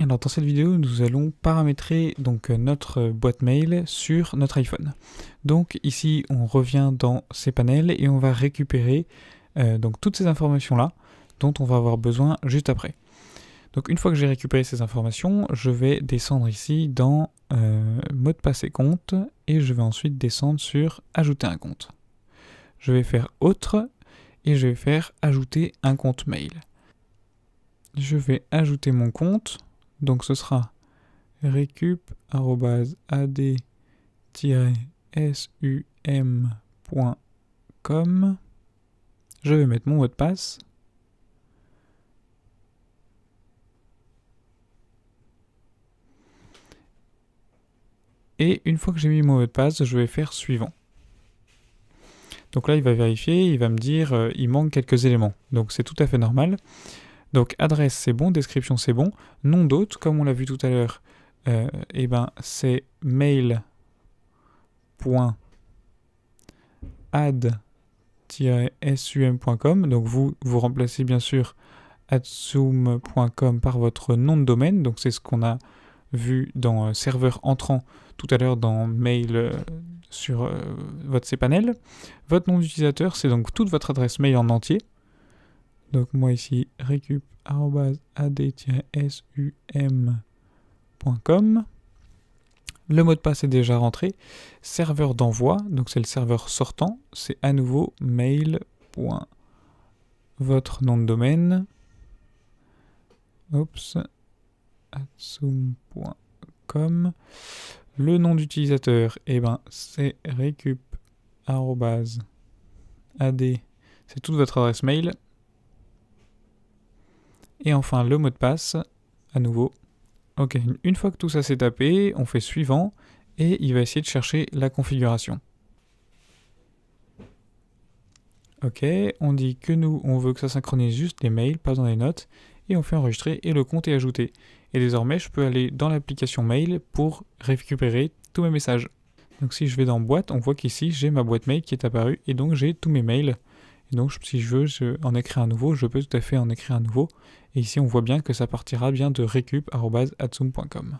Alors dans cette vidéo, nous allons paramétrer donc notre boîte mail sur notre iPhone. Donc ici, on revient dans ces panels et on va récupérer donc toutes ces informations-là dont on va avoir besoin juste après. Donc une fois que j'ai récupéré ces informations, je vais descendre ici dans mot de passe et compte et je vais ensuite descendre sur ajouter un compte. Je vais faire autre et je vais faire ajouter un compte mail. Je vais ajouter mon compte. Donc ce sera recup@ad-sum.com. Je vais mettre mon mot de passe. Et une fois que j'ai mis mon mot de passe, je vais faire suivant. Donc là, il va vérifier, il va me dire il manque quelques éléments. Donc c'est tout à fait normal. Donc adresse c'est bon, description c'est bon, nom d'hôte comme on l'a vu tout à l'heure, c'est mail.ad-sum.com. Donc vous remplacez bien sûr adsum.com par votre nom de domaine. Donc c'est ce qu'on a vu dans serveur entrant tout à l'heure dans mail sur votre cPanel. Votre nom d'utilisateur, c'est donc toute votre adresse mail en entier. Donc moi ici, recup@ad-sum.com. Le mot de passe est déjà rentré. Serveur d'envoi, donc c'est le serveur sortant. C'est à nouveau mail.votre nom de domaine. adsum.com. Le nom d'utilisateur, c'est recup@ad. C'est toute votre adresse mail. Et enfin, le mot de passe, à nouveau. Ok, une fois que tout ça s'est tapé, on fait suivant, et il va essayer de chercher la configuration. Ok, on dit que nous, on veut que ça synchronise juste les mails, pas dans les notes, et on fait enregistrer, et le compte est ajouté. Et désormais, je peux aller dans l'application mail pour récupérer tous mes messages. Donc si je vais dans boîte, on voit qu'ici, j'ai ma boîte mail qui est apparue, et donc j'ai tous mes mails. Et donc si je veux en écrire un nouveau, je peux tout à fait en écrire un nouveau. Et ici, on voit bien que ça partira bien de recup@adsum.com.